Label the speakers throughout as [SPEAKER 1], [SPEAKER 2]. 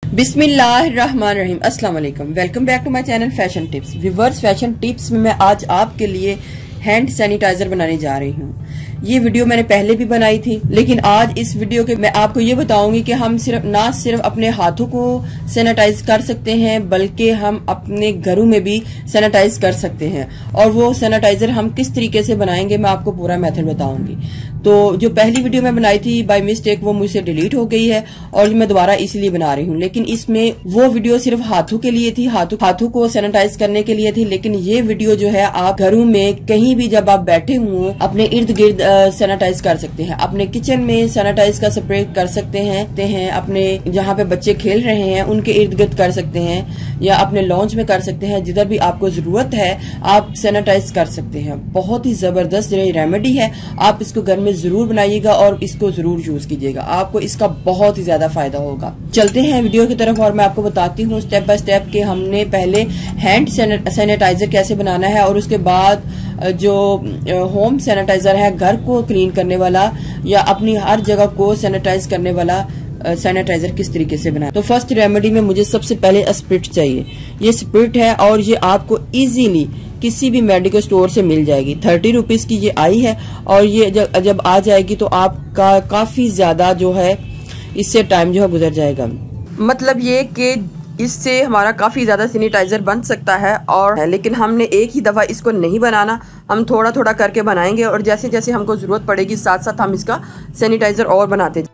[SPEAKER 1] बिस्मिल्लाहिर्रहमानिर्रहीम। अस्सलाम वालेकुम। Welcome back to my channel fashion tips. Viewers, fashion tips में मैं आज आपके लिए हैंड सैनिटाइजर बनाने जा रही हूँ। ये वीडियो मैंने पहले भी बनाई थी, लेकिन आज इस वीडियो के मैं आपको ये बताऊंगी कि हम सिर्फ अपने हाथों को सैनिटाइज कर सकते हैं, बल्कि हम अपने घरों में भी सैनिटाइज कर सकते हैं। और वो सैनिटाइजर हम किस तरीके से बनाएंगे, मैं आपको पूरा मेथड बताऊंगी। तो जो पहली वीडियो मैं बनाई थी बाय मिस्टेक, वो मुझसे डिलीट हो गई है और मैं दोबारा इसलिए बना रही हूँ। लेकिन इसमें वो वीडियो सिर्फ हाथों के लिए थी, हाथों को सैनिटाइज करने के लिए थी। लेकिन ये वीडियो जो है आप घरों में कहीं भी जब आप बैठे हुए अपने इर्द गिर्द सैनिटाइज कर सकते हैं। अपने किचन में सैनिटाइज का स्प्रे कर सकते हैं, अपने जहाँ पे बच्चे खेल रहे हैं उनके इर्द गिर्द कर सकते हैं, या अपने लॉन्च में कर सकते हैं। जिधर भी आपको जरूरत है आप सैनिटाइज कर सकते हैं। बहुत ही जबरदस्त रेमेडी है, आप इसको घर में जरूर बनाइएगा और इसको जरूर यूज कीजिएगा, आपको इसका बहुत ही ज्यादा फायदा होगा। चलते हैं वीडियो की तरफ और मैं आपको बताती हूँ स्टेप बाय स्टेप कि हमने पहले हैंड सैनिटाइजर कैसे बनाना है और उसके बाद जो होम सैनिटाइजर है, घर को क्लीन करने वाला या अपनी हर जगह को सैनिटाइज करने वाला सैनिटाइजर किस तरीके से बनाए। तो फर्स्ट रेमेडी में मुझे सबसे पहले स्प्रिट चाहिए। ये स्प्रिट है और ये आपको इजीली किसी भी मेडिकल स्टोर से मिल जाएगी। 30 रुपीज की ये आई है और ये जब आ जाएगी तो आपका काफी ज्यादा जो है इससे टाइम जो है गुजर जाएगा। मतलब ये कि इससे हमारा काफी ज्यादा सैनिटाइजर बन सकता है। और लेकिन हमने एक ही दफा इसको नहीं बनाना, हम थोड़ा थोड़ा करके बनाएंगे और जैसे जैसे हमको जरूरत पड़ेगी साथ साथ हम इसका सैनिटाइजर और बनाते।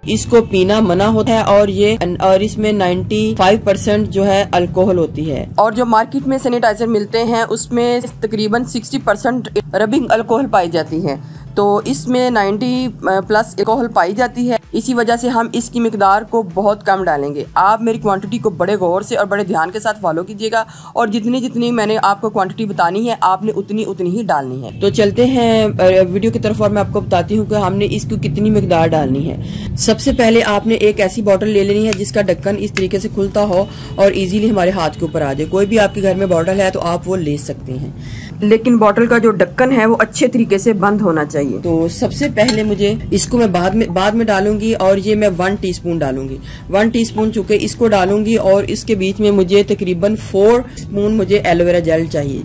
[SPEAKER 1] इसको पीना मना होता है और इसमें 95% जो है अल्कोहल होती है। और जो मार्केट में सैनिटाइजर मिलते हैं उसमें तकरीबन 60% रबिंग अल्कोहल पाई जाती है, तो इसमें 90+ अल्कोहल पाई जाती है। इसी वजह से हम इसकी मिकदार को बहुत कम डालेंगे। आप मेरी क्वांटिटी को बड़े गौर से और बड़े ध्यान के साथ फॉलो कीजिएगा और जितनी जितनी मैंने आपको क्वांटिटी बतानी है आपने उतनी उतनी ही डालनी है। तो चलते हैं वीडियो की तरफ और मैं आपको बताती हूँ कि हमने इसको कितनी मिकदार डालनी है। सबसे पहले आपने एक ऐसी बॉटल ले लेनी है जिसका ढक्कन इस तरीके से खुलता हो और इजीली हमारे हाथ के ऊपर आ जाए। कोई भी आपके घर में बॉटल है तो आप वो ले सकते हैं, लेकिन बॉटल का जो ढक्कन है वो अच्छे तरीके से बंद होना चाहिए। तो सबसे पहले मुझे इसको मैं बाद में डालूंगी और ये मैं 1 टीस्पून डालूंगी। 1 टीस्पून चुके इसको डालूंगी और इसके बीच में मुझे तकरीबन 4 स्पून मुझे एलोवेरा जेल चाहिए।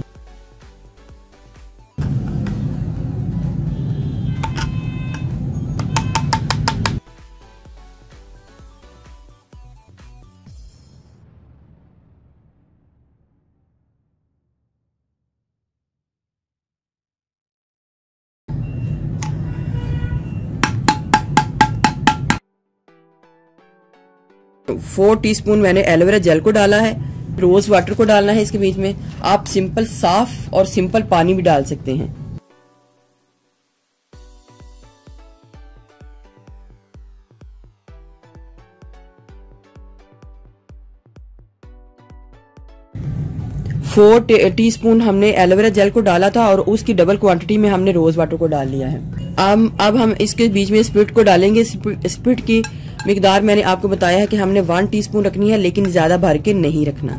[SPEAKER 1] तो 4 टीस्पून मैंने एलोवेरा जेल को डाला है। रोज वाटर को डालना है इसके बीच में। आप सिंपल साफ और सिंपल पानी भी डाल सकते हैं। फोर टीस्पून हमने एलोवेरा जेल को डाला था और उसकी डबल क्वांटिटी में हमने रोज वाटर को डाल लिया है। अब हम इसके बीच में स्प्रिट को डालेंगे। स्प्रिट की मिकदार मैंने आपको बताया है कि हमने 1 टीस्पून रखनी है, लेकिन ज्यादा भर के नहीं रखना,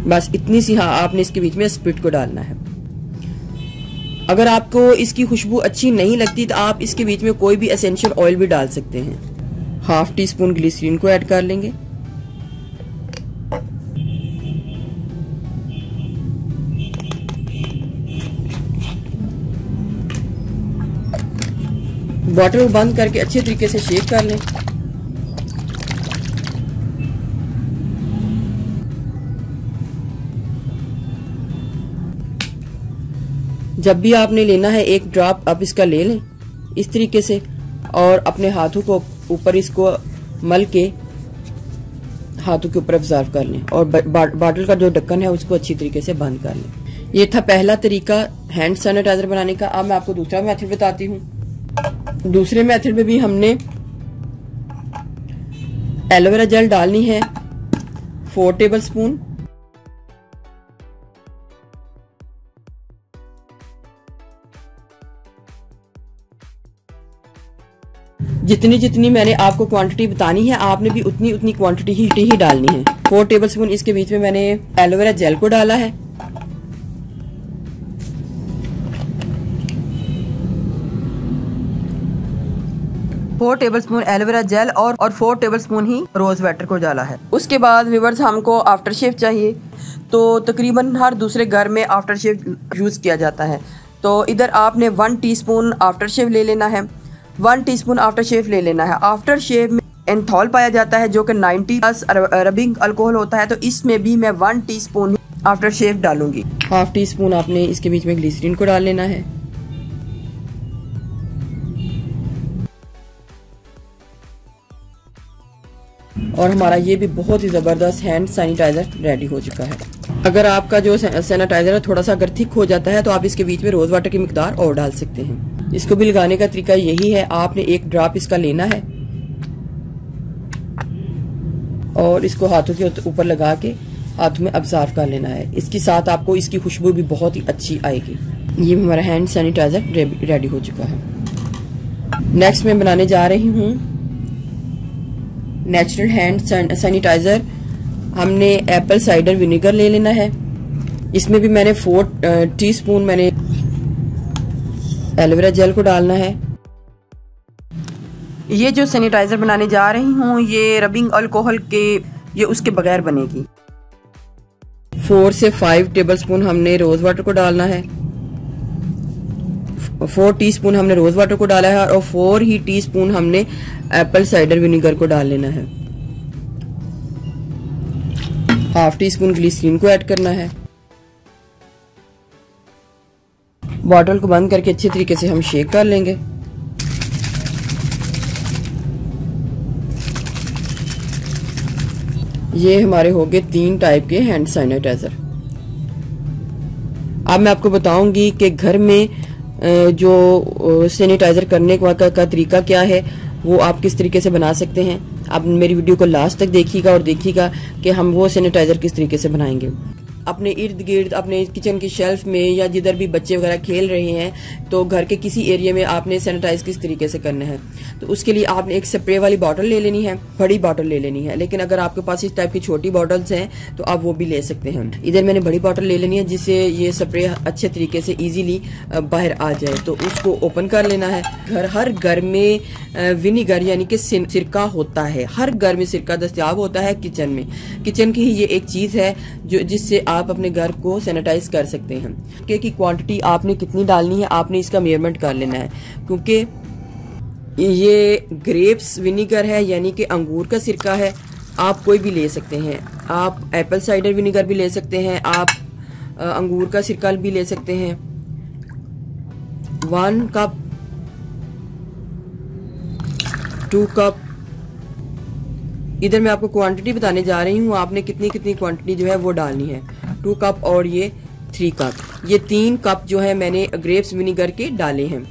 [SPEAKER 1] बस इतनी सी। हाँ, आपने इसके बीच में स्प्रिट को डालना है। अगर आपको इसकी खुशबू अच्छी नहीं लगती तो आप इसके बीच में कोई भी एसेंशियल ऑयल भी डाल सकते हैं। 1/2 टीस्पून ग्लिसरीन को ऐड कर लेंगे। बॉटल को बंद करके अच्छे तरीके से शेक कर लें। जब भी आपने लेना है एक ड्रॉप आप इसका ले लें इस तरीके से और अपने हाथों को ऊपर इसको मल के हाथों के ऊपर ऑब्जर्व कर लें और बॉटल का जो ढक्कन है उसको अच्छी तरीके से बंद कर लें। ये था पहला तरीका हैंड सैनिटाइजर बनाने का। अब मैं आपको दूसरा मेथड बताती हूँ। दूसरे मेथड में भी हमने एलोवेरा जेल डालनी है 4 टेबलस्पून। जितनी जितनी मैंने आपको क्वांटिटी बतानी है आपने भी उतनी उतनी क्वांटिटी ही डालनी है। 4 टेबलस्पून इसके बीच में मैंने एलोवेरा जेल को डाला है। 4 टेबलस्पून एलोवेरा जेल और 4 टेबलस्पून ही रोज़ वाटर को डाला है। उसके बाद व्यूअर्स हमको आफ्टर शेव चाहिए, तो तकरीबन हर दूसरे घर में आफ्टर शेव यूज़ किया जाता है। तो इधर आपने 1 टीस्पून आफ्टर शेव ले लेना है, 1 टीस्पून आफ्टर शेव ले लेना है। आफ्टर शेव में एंथॉल पाया जाता है जो कि 90+ रबिंग अल्कोहल होता है, तो इसमें भी मैं 1 टीस्पून आफ्टर शेव डालूंगी। हाफ टी स्पून आपने इसके बीच में ग्लिसरीन को डाल लेना है। और हमारा ये भी बहुत ही ज़बरदस्त हैंड सैनिटाइज़र रेडी हो चुका है। अगर आपका जो सैनिटाइज़र थोड़ा सा अगर थिक हो जाता है तो आप इसके बीच में रोज़ वाटर की मिकदार और डाल सकते हैं। इसको भी लगाने का तरीका यही है, आपने 1 ड्रॉप इसका लेना है और इसको हाथों के ऊपर लगा के हाथों में अब्जॉर्ब कर लेना है। इसके साथ आपको इसकी खुशबू भी बहुत ही अच्छी आएगी। ये हमारा हैंड सैनिटाइज़र रेडी हो चुका है। नेक्स्ट मैं बनाने जा रही हूँ नेचुरल हैंड सैनिटाइज़र। हमने एप्पल साइडर विनेगर ले लेना है। इसमें भी मैंने 4 टीस्पून मैंने एलोवेरा जेल को डालना है। ये जो सैनिटाइज़र बनाने जा रही हूँ ये रबिंग अल्कोहल के ये उसके बगैर बनेगी। 4 से 5 टेबलस्पून हमने रोज़ वाटर को डालना है। 4 टीस्पून हमने रोज़ वाटर को डाला है और 4 ही टीस्पून हमने एप्पल साइडर विनेगर को डाल लेना है। हाफ टी स्पून ग्लिसरीन को ऐड करना है। बॉटल को बंद करके अच्छे तरीके से हम शेक कर लेंगे। ये हमारे हो गए 3 टाइप के हैंड सैनिटाइजर। अब मैं आपको बताऊंगी कि घर में जो सैनिटाइजर करने का तरीका क्या है, वो आप किस तरीके से बना सकते हैं। आप मेरी वीडियो को लास्ट तक देखिएगा और देखिएगा कि हम वो सैनिटाइजर किस तरीके से बनाएंगे। अपने इर्द गिर्द अपने किचन की शेल्फ में या जिधर भी बच्चे वगैरह खेल रहे हैं तो घर के किसी एरिया में आपने सैनिटाइज किस तरीके से करना है, तो उसके लिए आपने एक स्प्रे वाली बॉटल ले लेनी है, बड़ी बॉटल ले लेनी है। लेकिन अगर आपके पास इस टाइप की छोटी बॉटल्स हैं तो आप वो भी ले सकते हैं। इधर मैंने बड़ी बॉटल ले लेनी है जिससे ये स्प्रे अच्छे तरीके से इजीली बाहर आ जाए। तो उसको ओपन कर लेना है। हर घर में विनीगर यानी कि सिरका होता है, हर घर में सिरका दस्तयाब होता है। किचन की ही ये एक चीज है जो जिससे आप अपने घर को सैनिटाइज कर सकते हैं। की क्वांटिटी आपने कितनी डालनी है आपने इसका मेजरमेंट कर लेना है, क्योंकि ये ग्रेप्स विनीगर है यानी कि अंगूर का सिरका है। आप कोई भी ले सकते हैं, आप एप्पल साइडर विनीगर भी ले सकते हैं, आप अंगूर का सिरका भी ले सकते हैं। 1 कप 2 कप, इधर मैं आपको क्वांटिटी बताने जा रही हूँ, आपने कितनी क्वांटिटी जो है वो डालनी है। 2 कप और ये 3 कप, ये 3 कप जो है मैंने ग्रेप्स विनीगर के डाले हैं।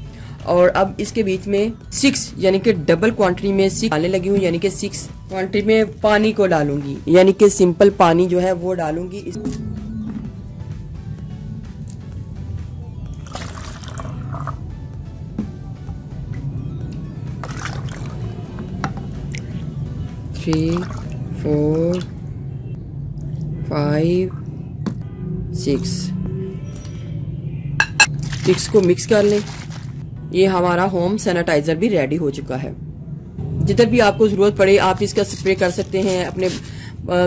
[SPEAKER 1] और अब इसके बीच में 6 यानी कि डबल क्वांटिटी में 6 डालने लगी हूँ, यानी कि 6 क्वांटिटी में पानी को डालूंगी, यानी कि सिंपल पानी जो है वो डालूंगी। थ्री 4 5 6 को मिक्स कर लें। ये हमारा होम सैनिटाइजर भी रेडी हो चुका है। जिधर भी आपको जरूरत पड़े आप इसका स्प्रे कर सकते हैं, अपने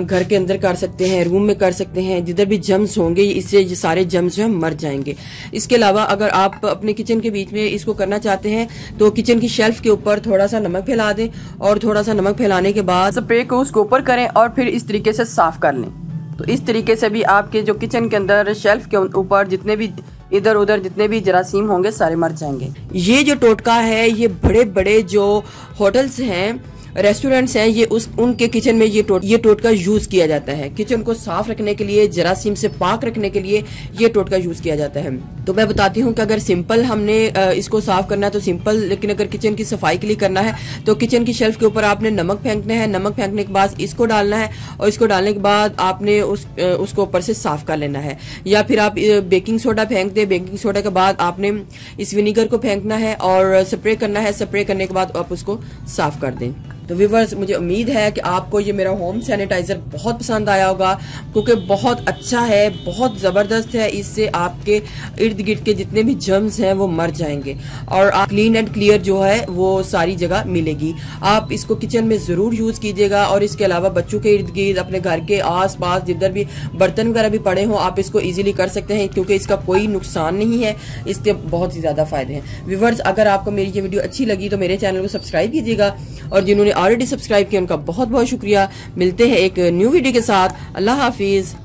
[SPEAKER 1] घर के अंदर कर सकते हैं, रूम में कर सकते हैं। जिधर भी जम्स होंगे इससे ये सारे जम्स जो मर जाएंगे। इसके अलावा अगर आप अपने किचन के बीच में इसको करना चाहते हैं तो किचन की शेल्फ के ऊपर थोड़ा सा नमक फैला दें और थोड़ा सा नमक फैलाने के बाद स्प्रे को उसके ऊपर करें और फिर इस तरीके से साफ कर लें। तो इस तरीके से भी आपके जो किचन के अंदर शेल्फ के ऊपर जितने भी इधर उधर जितने भी जरासीम होंगे सारे मर जाएंगे। ये जो टोटका है ये बड़े बड़े जो होटल्स हैं, रेस्टोरेंट्स हैं, ये उनके किचन में ये टोटका यूज किया जाता है। किचन को साफ रखने के लिए, जरासीम से पाक रखने के लिए ये टोटका यूज किया जाता है। तो मैं बताती हूँ कि अगर सिंपल हमने इसको साफ करना है तो सिंपल, लेकिन अगर किचन की सफाई के लिए करना है तो किचन की शेल्फ के ऊपर आपने नमक फेंकना है। नमक फेंकने के बाद इसको डालना है और इसको डालने के बाद आपने उसको ऊपर से साफ कर लेना है। या फिर आप बेकिंग सोडा फेंक दे, बेकिंग सोडा के बाद आपने इस विनीगर को फेंकना है और स्प्रे करना है। स्प्रे करने के बाद आप उसको साफ कर दें। तो व्यूअर्स, मुझे उम्मीद है कि आपको ये मेरा होम सैनिटाइजर बहुत पसंद आया होगा, क्योंकि बहुत अच्छा है, बहुत ज़बरदस्त है। इससे आपके इर्द गिर्द के जितने भी जर्म्स हैं वो मर जाएंगे और आप क्लीन एंड क्लियर जो है वो सारी जगह मिलेगी। आप इसको किचन में ज़रूर यूज़ कीजिएगा और इसके अलावा बच्चों के इर्द गिर्द, अपने घर के आस पास जिधर भी बर्तन वगैरह भी पड़े हों, आप इसको ईजिली कर सकते हैं, क्योंकि इसका कोई नुकसान नहीं है, इसके बहुत ही ज़्यादा फायदे हैं। व्यूअर्स, अगर आपको मेरी ये वीडियो अच्छी लगी तो मेरे चैनल को सब्सक्राइब कीजिएगा, और जिन्होंने ऑलरेडी सब्सक्राइब किया उनका बहुत बहुत शुक्रिया। मिलते हैं एक न्यू वीडियो के साथ। अल्लाह हाफिज।